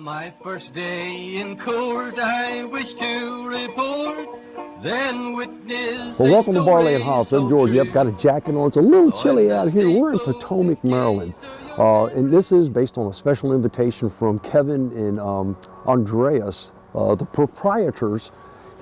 my first day in court, I wish to report, then witness. Well, welcome to Barley and Hops. I'm George. Yep, got a jacket on. It's a little chilly out here. We're in Potomac, Maryland. And this is based on a special invitation from Kevin and Andreas, the proprietors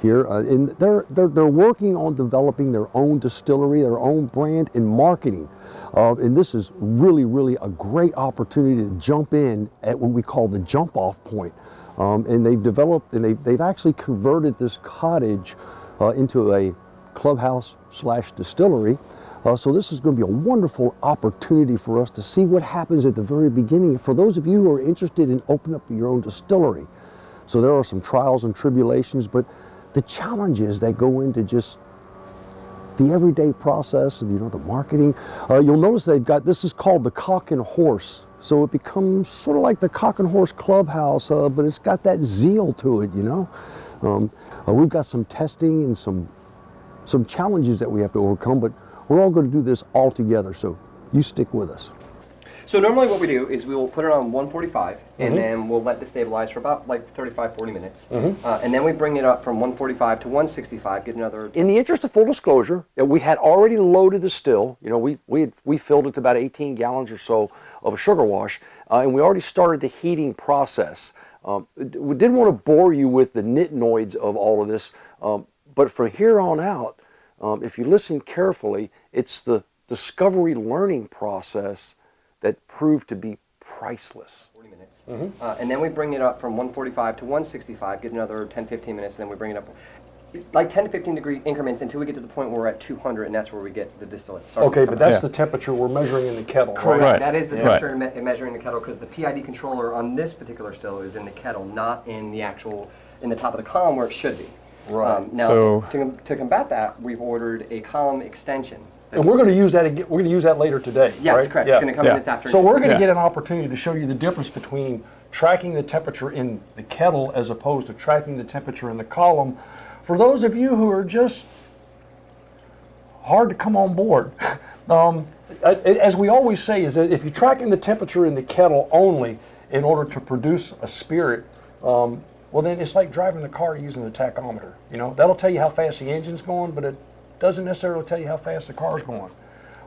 here. And they're working on developing their own distillery, their own brand and marketing. And this is really a great opportunity to jump in at what we call the jump off point. And they've developed, and they've actually converted this cottage into a clubhouse / distillery. So this is going to be a wonderful opportunity for us to see what happens at the very beginning for those of you who are interested in opening up your own distillery. So there are some trials and tribulations, but the challenges that go into just the everyday process and, the marketing. You'll notice they've got, this is called the Cock and Horse. So it becomes sort of like the Cock and Horse Clubhouse, but it's got that zeal to it, We've got some testing and some challenges that we have to overcome, but we're all going to do this all together, so you stick with us. So normally what we do is we will put it on 145, and then we'll let it stabilize for about 35-40 minutes. And then we bring it up from 145 to 165, get another... In the interest of full disclosure, we had already loaded the still. We filled it to about 18 gallons or so of a sugar wash, and we already started the heating process. We didn't want to bore you with the nitnoids of all of this, but from here on out, if you listen carefully, it's the discovery learning process that proved to be priceless. 40 minutes. And then we bring it up from 145 to 165, get another 10-15 minutes, and then we bring it up like 10 to 15 degree increments until we get to the point where we're at 200, and that's where we get the distillate starting. Okay, but that's the temperature we're measuring in the kettle, correct. Right? That is the temperature measuring the kettle, because the PID controller on this particular still is in the kettle, not in the actual, in the top of the column where it should be. Right. Now, so, to combat that, we've ordered a column extension. And we're going to use that again. We're going to use that later today. Yes, right? correct. It's going to come in this afternoon. So we're going to get an opportunity to show you the difference between tracking the temperature in the kettle as opposed to tracking the temperature in the column. For those of you who are just hard to come on board, as we always say, is that if you're tracking the temperature in the kettle only in order to produce a spirit, well then it's like driving the car using the tachometer. That'll tell you how fast the engine's going, but it doesn't necessarily tell you how fast the car's going.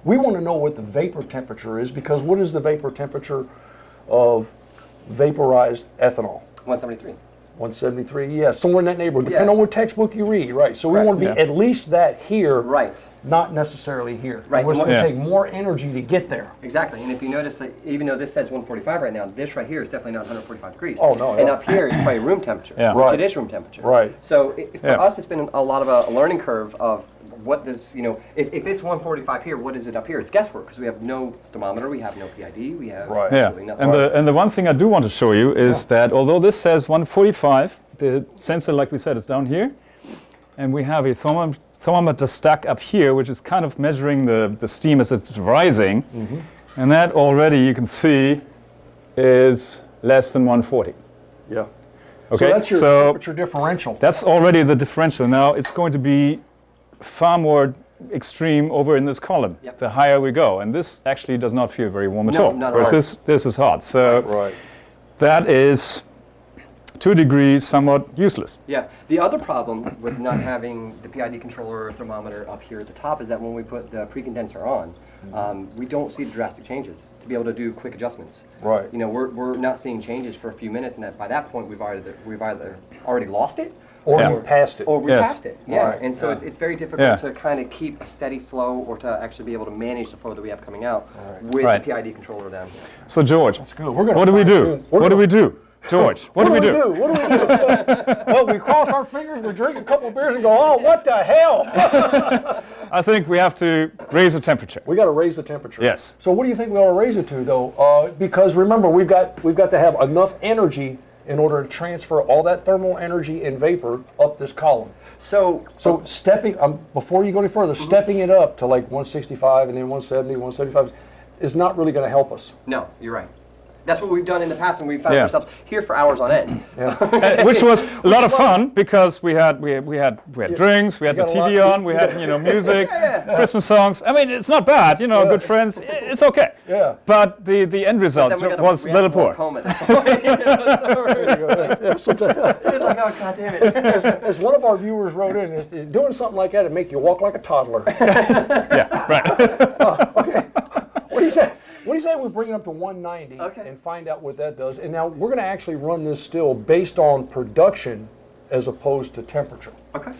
We want to know what the vapor temperature is, because what is the vapor temperature of vaporized ethanol? 173. 173, yeah, somewhere in that neighborhood, depending on what textbook you read, right? So we want to be at least that here, right? Not necessarily here. Right. It's going to take more energy to get there. Exactly, and if you notice, even though this says 145 right now, this right here is definitely not 145 degrees. Oh, no. And up here is probably room temperature, which it is room temperature. Right. So for us, it's been a lot of a learning curve of what does, if it's 145 here, what is it up here? It's guesswork, because we have no thermometer, we have no PID, we have absolutely nothing. And the one thing I do want to show you is that although this says 145, the sensor, like we said, is down here, and we have a thermometer stuck up here, which is kind of measuring the steam as it's rising, and that already you can see is less than 140. Yeah. Okay. So that's your temperature differential. That's already the differential. Now it's going to be far more extreme over in this column, the higher we go, and this actually does not feel very warm at all. Whereas this is hot. So that is 2 degrees somewhat useless. Yeah. The other problem with not having the PID controller or thermometer up here at the top is that when we put the pre-condenser on, we don't see the drastic changes to be able to do quick adjustments. Right. We're not seeing changes for a few minutes, and that by that point we've either already lost it, or we've passed it. Or we passed it. Yeah. Right. And so it's very difficult to kind of keep a steady flow, or to actually be able to manage the flow that we have coming out with the PID controller down here. So George, what do we do? What do we do? George, what do we do? What do we do? Well, we cross our fingers, we drink a couple of beers and go, oh, what the hell? I think we have to raise the temperature. We got to raise the temperature. Yes. So what do you think we ought to raise it to, though? Because remember, we've got to have enough energy in order to transfer all that thermal energy and vapor up this column. So stepping, before you go any further, stepping it up to like 165 and then 170, 175 is not really going to help us. No, you're right. That's what we've done in the past, and we've found ourselves here for hours on end. Which was a lot of fun, because we had drinks, we had the TV on, we had music, Christmas songs. I mean, it's not bad, good friends. It's okay. Yeah. But the end result was little poor. It's like, oh, God damn it. As one of our viewers wrote in, doing something like that would make you walk like a toddler. Yeah, right. Okay. What do you say? What do you say we bring it up to 190 and find out what that does? And now we're going to actually run this still based on production as opposed to temperature. Okay.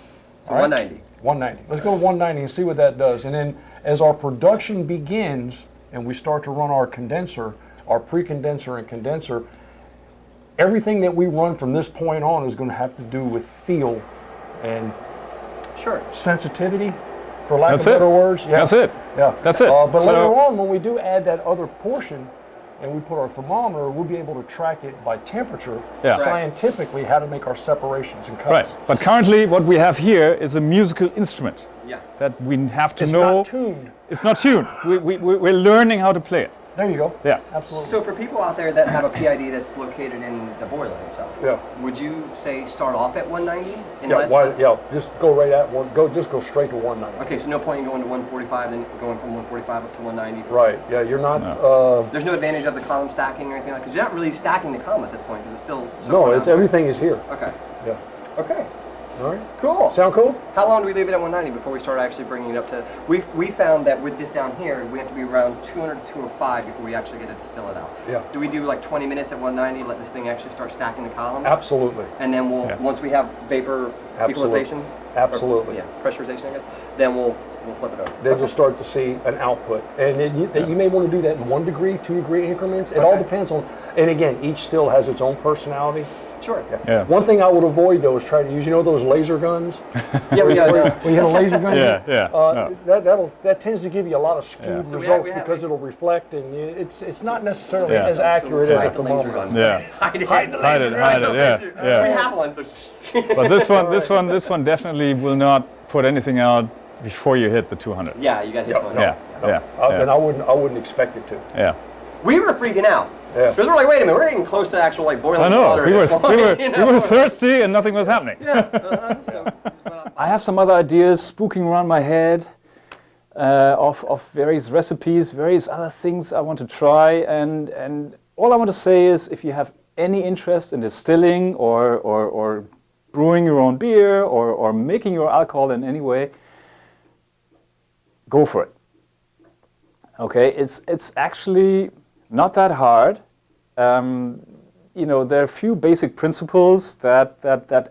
So 190. 190. Let's go to 190 and see what that does. And then as our production begins and we start to run our condenser, our pre-condenser and condenser, everything that we run from this point on is going to have to do with feel and sensitivity, for lack of better words. Yeah. That's it. Yeah. That's it. But later on, when we do add that other portion and we put our thermometer, we'll be able to track it by temperature, scientifically, how to make our separations and cuts. Right. But currently, what we have here is a musical instrument that we have to know. It's not tuned. It's not tuned. We're learning how to play it. There you go. Yeah. Absolutely. So for people out there that have a PID that's located in the boiler itself, would you say start off at 190? Just go right at one. Just go straight to 190. Okay, so no point in going to 145, then going from 145 up to 190. Right. Yeah, you're not. There's no advantage of the column stacking or anything like that, because you're not really stacking the column at this point, because it's still. No, it's everything is here. Okay. Yeah. Okay. All right. Cool. Sound cool? How long do we leave it at 190 before we start actually bringing it up to? We found that with this down here, we have to be around 200 to 205 before we actually get to distill it out. Yeah. Do we do like 20 minutes at 190, let this thing actually start stacking the column? Absolutely. And then we'll once we have vapor equalization, absolutely, pressurization, I guess. Then we'll flip it over. Then you'll start to see an output, and you may want to do that in 1 degree, 2 degree increments. It all depends on, and again, each still has its own personality. Sure. Yeah. One thing I would avoid though is try to use, those laser guns. When you hit a laser gun. No. That tends to give you a lot of skewed results because it'll reflect, and it's not necessarily as accurate as a thermometer. Yeah. Hide it. Hide it. Yeah. We have one. So But this one definitely will not put anything out before you hit the 200. Yeah, you got to hit 200. Yeah. And I wouldn't expect it to. Yeah. We were freaking out. Yeah. Because we're like, wait a minute, we're getting close to actual boiling I know. water. We were thirsty and nothing was happening. I have some other ideas spooking around my head of various recipes, various other things I want to try, and all I want to say is, if you have any interest in distilling or brewing your own beer or making your alcohol in any way, go for it. Okay, it's actually not that hard. There are a few basic principles that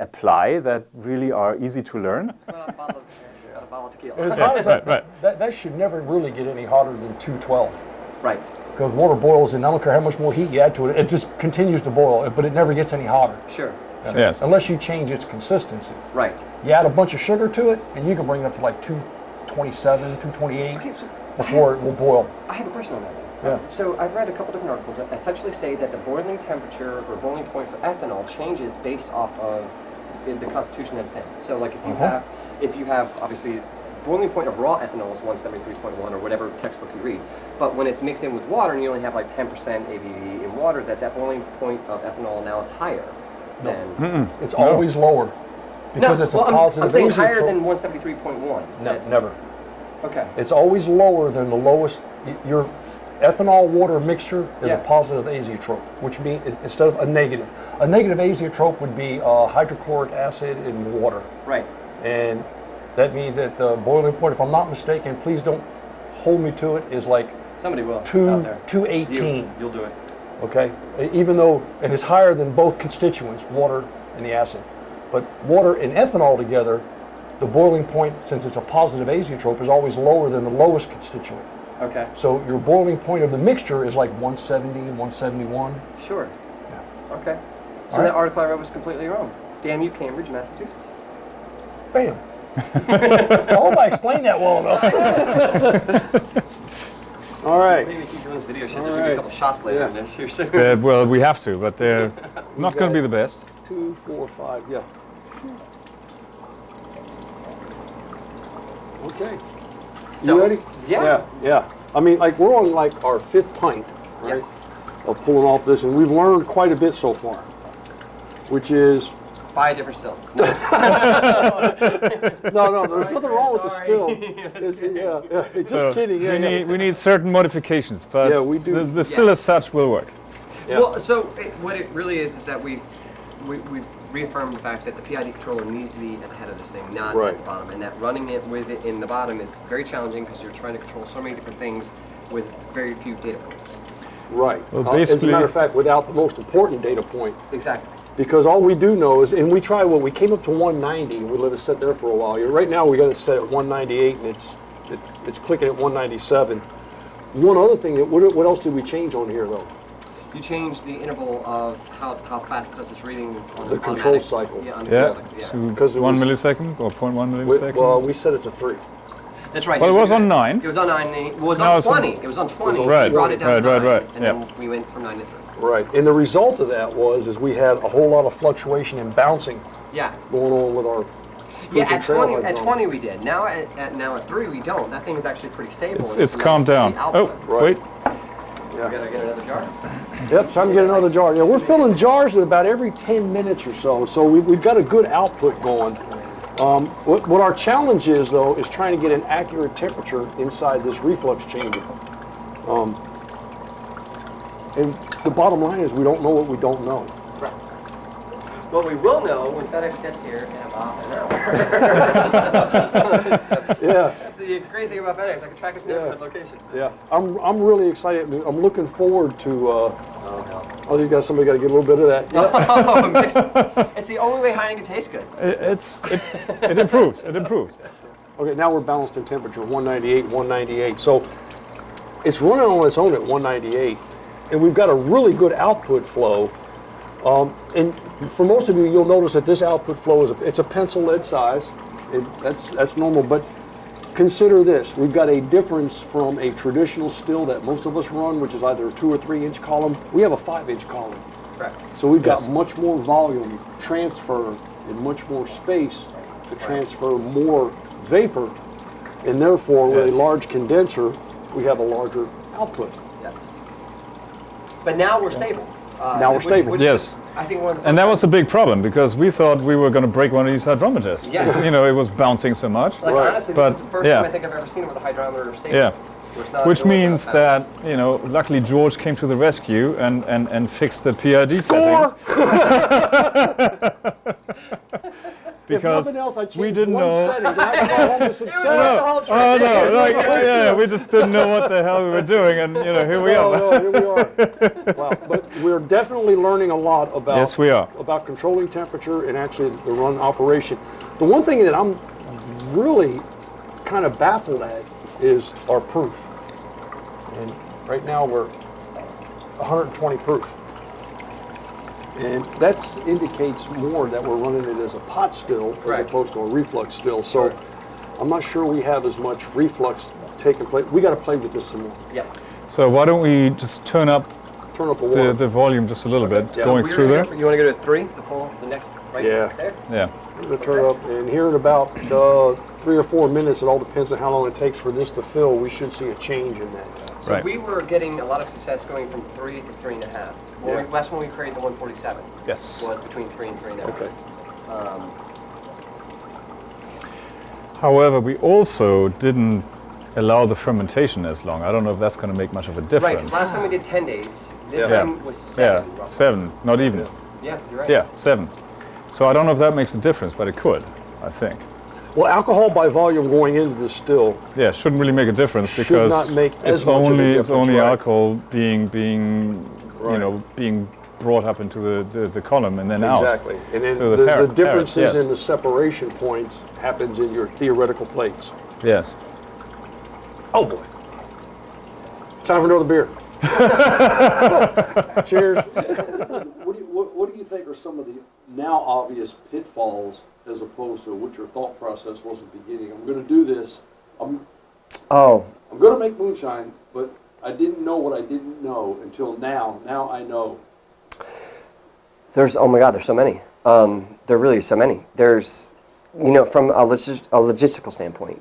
apply that really are easy to learn. That should never really get any hotter than 212. Right. Because water boils, and I don't care how much more heat you add to it, it just continues to boil, but it never gets any hotter. Sure. Yes. Unless you change its consistency. Right. You add a bunch of sugar to it, and you can bring it up to like 227, 228 before it will boil. I have a question on that. Yeah. So I've read a couple different articles that essentially say that the boiling temperature or boiling point for ethanol changes based off of the constitution that it's in. So like if you have obviously it's boiling point of raw ethanol is 173.1 or whatever textbook you read, but when it's mixed in with water and you only have like 10% ABV in water, that boiling point of ethanol now is higher than. It's always lower because it's a positive. I'm saying higher than 173.1. No, never. Okay. It's always lower than the lowest. Your ethanol water mixture is a positive azeotrope, which means instead of a negative. A negative azeotrope would be hydrochloric acid in water. Right. And that means that the boiling point, if I'm not mistaken, please don't hold me to it, is like somebody will 218. You'll do it. Okay. Even though it's higher than both constituents, water and the acid. But water and ethanol together, the boiling point, since it's a positive azeotrope, is always lower than the lowest constituent. Okay. So your boiling point of the mixture is like 170, 171. Sure. Yeah. Okay. So that article I read was completely wrong. Damn you, Cambridge, Massachusetts. Bam. I hope I explained that well enough. All right. Maybe we keep doing this video shit. There's gonna be a couple shots later in this here. Well, we have to, but they're not going to be the best. 2, 4, 5, yeah. Okay. So, you ready? Yeah. Yeah. I mean, like, we're on like our 5th pint, right? Of pulling off this, and we've learned quite a bit so far, which is Buy a different still. No, there's nothing wrong with the still. Just kidding. Yeah, we need certain modifications, but yeah, we do. The still as such will work. Yeah. Well, so what it really is that we've reaffirmed the fact that the PID controller needs to be at the head of this thing, not Right. at the bottom, and that running it with it in the bottom is very challenging because you're trying to control so many different things with very few data points. Right. Well, As a basically- matter of fact, without the most important data point. Exactly. Because all we do know is, and we try, we came up to 190, and we let it sit there for a while. Right now we got it set at 198, and it's clicking at 197. One other thing, what else did we change on here though? You change the interval of how fast it does its readings on The its control automatic. cycle. Yeah, on the Yeah, control cycle, yeah. to Because it 1 was- millisecond or 0.1 millisecond. Well, we set it to 3. That's right. Well, it was usually on 9. It was on 9. It was Now on it's on- 20. It was on 20. Right, We brought it down to right, 9, right, and yeah. then we went from 9 to 3. Right. And the result of that was we had a whole lot of fluctuation and bouncing Yeah. going on with our Yeah, cruising at 20, trailhead at zone. 20 we did. Now at 3 we don't. That thing is actually pretty stable. and It's a calmed nice down. steady Oh, output. Right. wait. We gotta get another jar. Yep, time to get another jar. Yeah, we're filling jars at about every 10 minutes or so, so we've got a good output going. What our challenge is, though, is trying to get an accurate temperature inside this reflux chamber. And the bottom line is we don't know what we don't know. Right. Well, we will know when FedEx gets here in about an hour. Yeah. That's the great thing about FedEx. I can track its neighborhood locations. Yeah, I'm really excited. I'm looking forward to. Somebody got to get a little bit of that. Yeah. Oh, it's the only way hiding can taste good. It improves. It improves. Okay, now we're balanced in temperature, 198, 198. So it's running on its own at 198, and we've got a really good output flow. And for most of you, you'll notice that this output flow it's a pencil lead size. That's normal, but consider this. We've got a difference from a traditional still that most of us run, which is either a 2 or 3 inch column. We have a 5-inch column. Correct. So we've got Yes. much more volume transfer and much more space to transfer more vapor, and therefore with Yes. a large condenser, we have a larger output. Yes. But now we're stable. Now we're stable. Which Yes. is, I think one of the And that first was a big problem because we thought we were going to break one of these hydrometers. Yeah. You know, it was bouncing so much. Like Right. honestly, But, this is the first yeah. time I think I've ever seen it with a hydrometer stable. Yeah. Where it's not Which going means fast. that, you know, luckily George came to the rescue and fixed the PID Score! settings. Because if nothing else, I changed we didn't one know. setting. Now I go home with success. the whole Oh trick. no! Like, yeah, we just didn't know what the hell we were doing, and you know, here we are. No, here we are. Wow. But we're definitely learning a lot about Yes, we are. about controlling temperature and actually the run operation. The one thing that I'm really kind of baffled at is our proof. And right now we're 120 proof. And that indicates more that we're running it as a pot still as Correct. opposed to a reflux still. So Sure. I'm not sure we have as much reflux taking place. We got to play with this some more. Yeah. So why don't we just turn up Turn up the water. the volume just a little bit, Yeah. going through there? You want to go to 3? The next right Yeah. there? Yeah. We're going to turn up, and here in about 3 or 4 minutes, it all depends on how long it takes for this to fill, we should see a change in that. So Right. we were getting a lot of success going from 3 to 3.5. Yeah. Last one we created the 147 Yes. was between 3 and 3.5. Okay. However, we also didn't allow the fermentation as long. I don't know if that's going to make much of a Right, difference. 'cause last time we did 10 days. This Yeah. time was 7. Yeah, roughly. 7, not even. Yeah, you're right. Yeah, 7. So I don't know if that makes a difference, but it could, I think. Well, alcohol by volume going into this still, Yeah, shouldn't really make a difference Should because not make as it's much of a only difference, right. alcohol being Right. you know, being brought up into the column and then out. exactly. And then So the differences yes. in the separation points happens in your theoretical plates. Yes. Oh boy. Time for another beer. Cheers. What do you think are some of the now obvious pitfalls as opposed to what your thought process was at the beginning? I'm going to do this. I'm going to make moonshine, but I didn't know what I didn't know until now. Now I know. Oh my God, there's so many. There really is so many. There's, you know, from a logistical standpoint,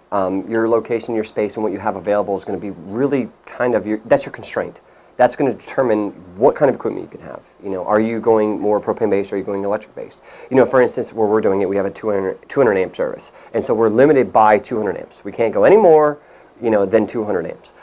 your location, your space, and what you have available is going to be really kind of that's your constraint. That's going to determine what kind of equipment you can have. You know, are you going more propane-based, or are you going electric-based? You know, for instance, where we're doing it, we have a 200 amp service, and so we're limited by 200 amps. We can't go any more, you know, than 200 amps.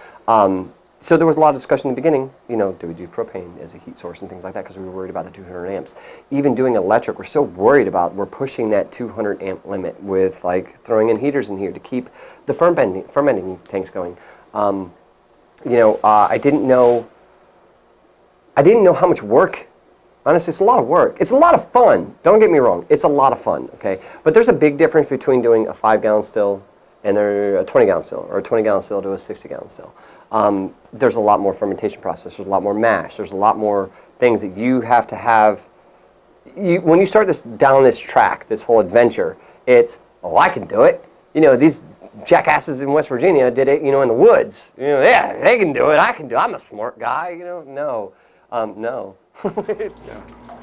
So there was a lot of discussion in the beginning, you know, do we do propane as a heat source and things like that, because we were worried about the 200 amps. Even doing electric, we're still worried about, we're pushing that 200 amp limit with like throwing in heaters in here to keep the fermenting tanks going. You know, I didn't know how much work. Honestly, it's a lot of work. It's a lot of fun. Don't get me wrong. It's a lot of fun, okay? But there's a big difference between doing a 5-gallon still and a 20-gallon still, or a 20-gallon still to a 60-gallon still. There's a lot more fermentation process. There's a lot more mash. There's a lot more things that you have to have. When you start down this track, this whole adventure, it's, oh, I can do it. You know, these jackasses in West Virginia did it, you know, in the woods. You know, yeah, they can do it. I can do it. I'm a smart guy. You know, no.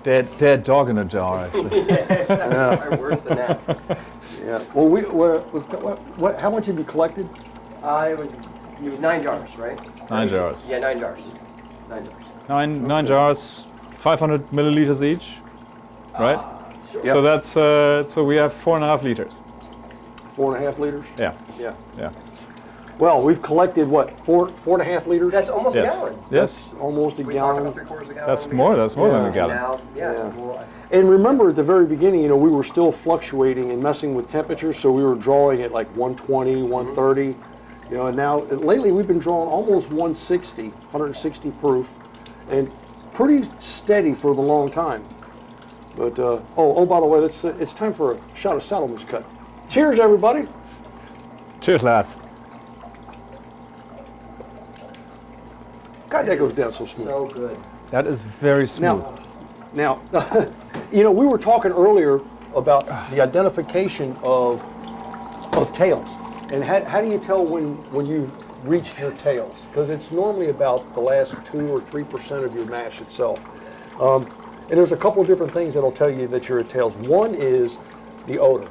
Dead dog in a jar, actually. Yeah, worse than that. Yeah. Well, how much have you collected? It was 9 jars, right? 9 jars. Yeah, 9 jars. 9 jars. Nine jars, 500 milliliters each, right? Sure. So that's so we have 4.5 liters. 4.5 liters? Yeah. Yeah. Yeah. Well, we've collected what, 4.5 liters? That's almost Yes. a gallon. Yes. That's almost a We talked gallon. about 3/4 a gallon. That's more than a gallon. Now, Yeah. well, And remember at the very beginning, you know, we were still fluctuating and messing with temperatures, so we were drawing at like 120, 130, you know, and now lately we've been drawing almost 160 proof, and pretty steady for the long time. But, by the way, it's time for a shot of Saddleman's Cut. Cheers, everybody. Cheers, lads. God, that goes down so smooth. so good. That is very smooth. Now, you know, we were talking earlier about the identification of tails, and how do you tell when you've reached your tails? Because it's normally about the last 2 or 3% of your mash itself. And there's a couple of different things that'll tell you that you're at tails. One is the odor.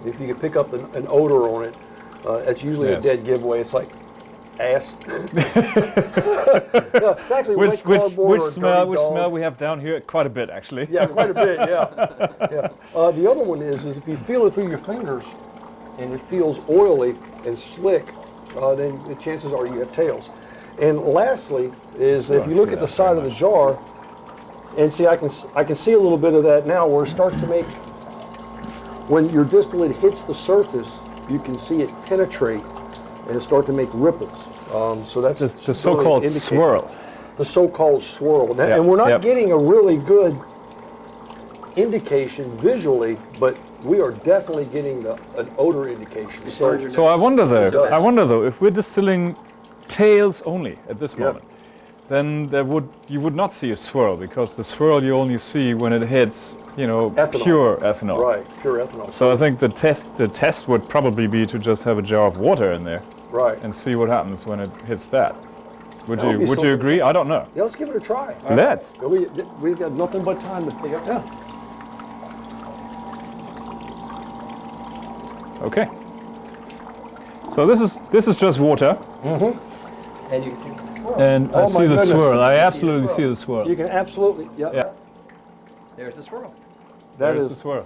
If you can pick up an odor on it, that's usually a dead giveaway. It's like ass. No, it's actually Which cardboard or a dirty dog. smell we have down here? Quite a bit, actually. Yeah, quite a bit, yeah. The other one is if you feel it through your fingers and it feels oily and slick, then the chances are you have tails. And lastly is if you look at the side of the jar, and see, I can see a little bit of that now where it starts to make, when your distillate hits the surface, you can see it penetrate and start to make ripples. So that's The so-called swirl. The so-called swirl. Now, Yep, and we're not yep. getting a really good indication visually, but we are definitely getting an odor indication. So I wonder though, if we're distilling tails only at this moment, then you would not see a swirl, because the swirl you only see when it hits, you know, Ethanol. pure ethanol. Right, pure ethanol. So I think the test would probably be to just have a jar of water in there Right. and see what happens when it hits that. Would That would be you something. agree? I don't know. Yeah, let's give it a try. Let's. We've got nothing but time to pick up. Yeah. Okay. So this is just water, And you can see the swirl. and I Oh see my the goodness. swirl. I You absolutely see see the the swirl. You can absolutely, Yeah. There's the swirl. There's the swirl.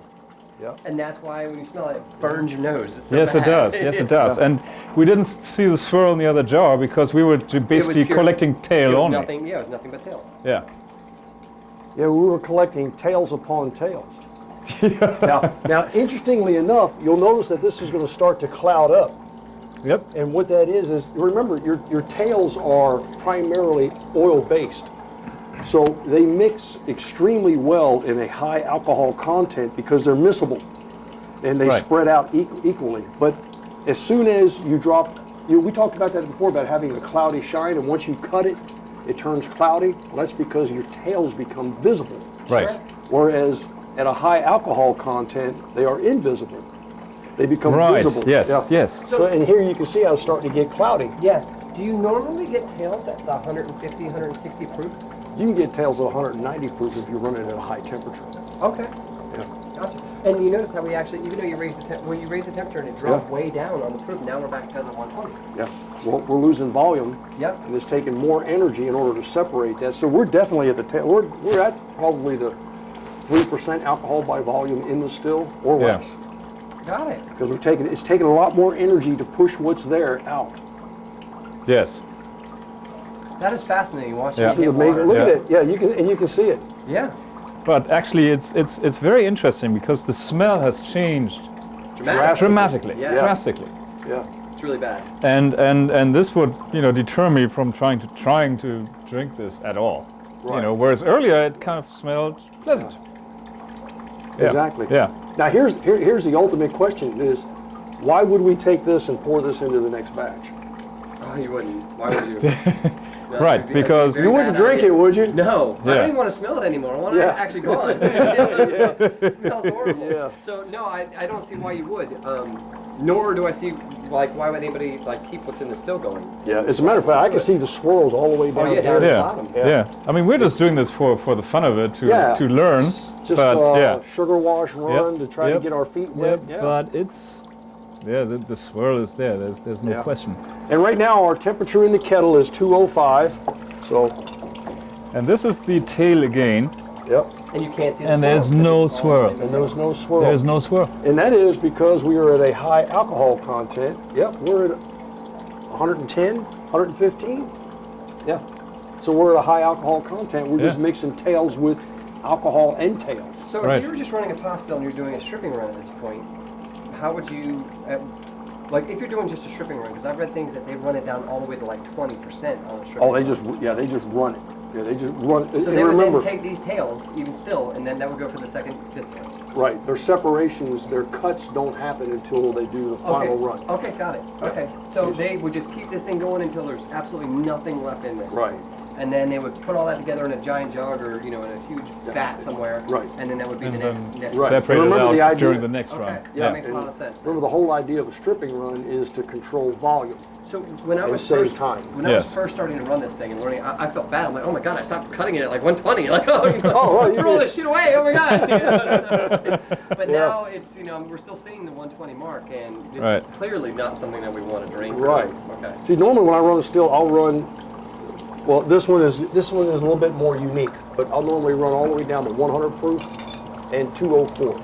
And that's why when you smell it, it burns your nose. It's so Yes, it bad. does. Yes, it does. And we didn't see the swirl in the other jar because we were basically pure- collecting tail It was only. nothing, it was nothing but tails. Yeah. Yeah, we were collecting tails upon tails. Now, interestingly enough, you'll notice that this is going to start to cloud up. Yep. And what that is remember, your tails are primarily oil-based. So they mix extremely well in a high alcohol content because they're miscible and they Right. spread out equally. But as soon as you drop, we talked about that before about having a cloudy shine, and once you cut it, it turns cloudy. Well, that's because your tails become visible. Right. Whereas at a high alcohol content, they are invisible. They become Right. visible. Yes. Yeah. Yes. So, and here you can see how it's starting to get cloudy. Yeah. Do you normally get tails at the 150, 160 proof? You can get tails at 190 proof if you're running at a high temperature. Okay. Yeah. Gotcha. And you notice how we actually, even though you raise the when you raise the temperature and it dropped way down on the proof, now we're back down to 120. Yeah. Well, we're losing volume. Yep. And it's taking more energy in order to separate that. So we're definitely at the tail. We're at probably the 3% alcohol by volume in the still or less. Got it. Because it's taking a lot more energy to push what's there out. Yes. That is fascinating. Watching This is amazing. Look at it. Yeah, you can see it. Yeah. But actually, it's very interesting because the smell has changed dramatically. Yeah. Drastically. Yeah. It's really bad. And this would deter me from trying to drink this at all. Right. Whereas earlier it kind of smelled pleasant. Yeah. Exactly. Yeah. Now here's the ultimate question: is why would we take this and pour this into the next batch? Oh, you wouldn't. Why would you? Right, because You wouldn't drink it, would you? No, I Yeah. don't even want to smell it anymore. I want Yeah. it actually gone. It smells horrible. Yeah. So no, I don't see why you would. Nor do I see why would anybody keep what's in the still going. Yeah. As a matter of fact, I can see the swirls all the way down yeah, here. down yeah, bottom. yeah. I mean, we're just doing this for the fun of it to learn. Just but sugar wash run to try to get our feet wet. Yep. But it's the swirl is there. There's no question. And right now our temperature in the kettle is 205. So. And this is the tail again. Yep. And you can't see the And swirl there's 'cause no it's all swirl. in And there. there's no swirl. There's no swirl. And that is because we are at a high alcohol content. Yep, we're at 110, 115. Yeah. So we're at a high alcohol content. We're just mixing tails with alcohol and tails. So Right. if you were just running a pot still and you're doing a stripping run at this point, how would you, if you're doing just a stripping run, because I've read things that they run it down all the way to 20% on a stripping Oh, run. they just run it. Yeah, they just run it. So And they would remember, then take these tails, even still, and then that would go for the second distilling. right, their separations, their cuts don't happen until they do the final run. Okay, got it. Okay, so they would just keep this thing going until there's absolutely nothing left in this. Right. And then they would put all that together in a giant jug or in a huge vat somewhere. Right. And then that would be And the then next. Right. separate it Remember the out idea- during the next Okay, run. that makes a lot of sense. Remember, the whole idea of a stripping run is to control volume. So when I And was save first time. when I was Yes. first starting to run this thing and learning, I felt bad. I'm like, oh my god, I stopped cutting it at 120. Oh, throw this shit away. Oh my god. But Yeah. now it's we're still seeing the 120 mark, and this Right. is clearly not something that we want to drink. Right. Okay. See, normally when I run a still, I'll run. Well, this one is a little bit more unique, but I'll normally run all the way down to 100 proof and 204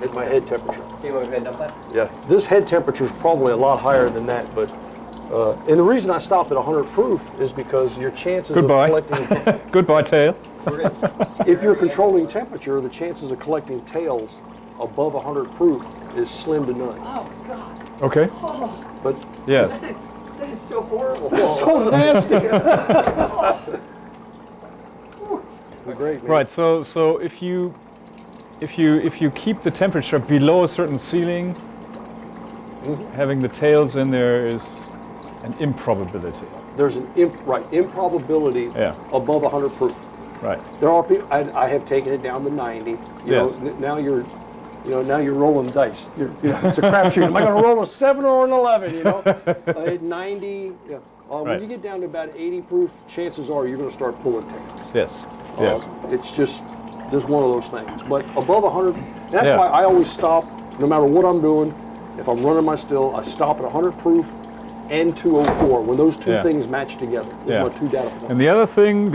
at my head temperature. Can you go ahead and dump that? Yeah. This head temperature is probably a lot higher than that, but and the reason I stop at 100 proof is because your chances Goodbye. of collecting, Goodbye, tail. if you're controlling temperature, the chances of collecting tails above 100 proof is slim to none. Oh god. Okay. But Yes. That is so horrible. it's so nasty. Great, man. Right. So if you keep the temperature below a certain ceiling, having the tails in there is an improbability. There's an improbability above 100 proof. Right. There are people. I have taken it down to 90. You Yes. know, now you're rolling dice. It's a crapshoot. Am I going to roll a 7 or an 11? At 90. Yeah. When Right. you get down to about 80 proof, chances are you're going to start pulling tails. Yes. Yes. It's just one of those things. But above 100, that's Yeah. why I always stop, no matter what I'm doing. If I'm running my still, I stop at 100 proof and 204. When those two things match together, those are my two data points. And the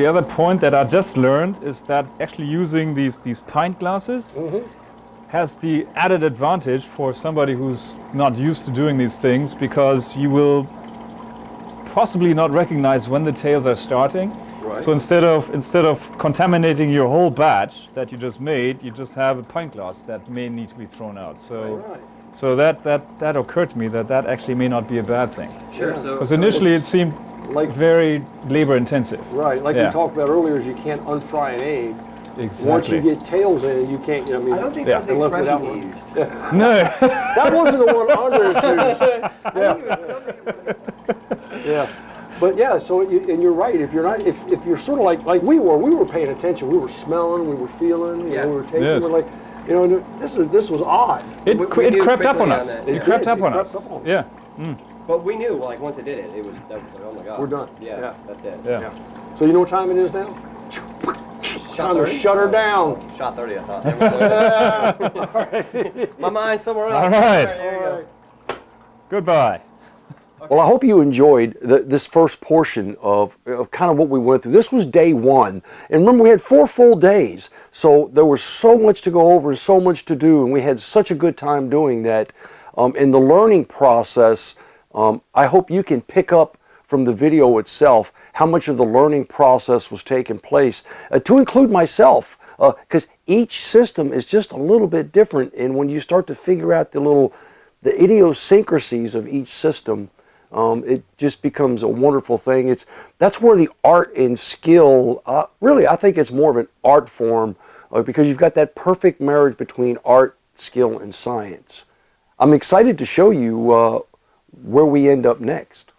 other point that I just learned is that actually using these pint glasses has the added advantage for somebody who's not used to doing these things, because you will possibly not recognize when the tails are starting. Right. So instead of contaminating your whole batch that you just made, you just have a pint glass that may need to be thrown out. So Right. so that occurred to me that actually may not be a bad thing. Sure. Yeah. So Because initially it seemed like very labor intensive. Right, like Yeah. we talked about earlier, is you can't unfry an egg. Exactly. Once you get tails in it, you can't. I mean, I don't think Yeah. that's the Unless expression without you one. used. No. that wasn't the one Andres used. I think it was something. Yeah, but yeah. So and you're right. If you're not, if you're sort of like we were paying attention. We were smelling. We were feeling. Yeah. We were tasting. Yes. We're like, this was odd. It We crept knew up quickly on on us. that. It It crept did. up It on crept us. up on us. Yeah. But we knew, once it did it, that was like, oh my god. We're done. Yeah, Yeah. that's it. Yeah. Yeah. So you know what time it is now? Time to 30? shut her down. Shot 30, I thought. My mind's somewhere else. All right. There you go. Goodbye. Well, I hope you enjoyed this first portion of kind of what we went through. This was day one. And remember, we had 4 full days. So there was so much to go over and so much to do. And we had such a good time doing that. In the learning process, I hope you can pick up from the video itself how much of the learning process was taking place, to include myself, because each system is just a little bit different. And when you start to figure out the idiosyncrasies of each system, it just becomes a wonderful thing. That's where the art and skill, really, I think it's more of an art form, because you've got that perfect marriage between art, skill, and science. I'm excited to show you where we end up next.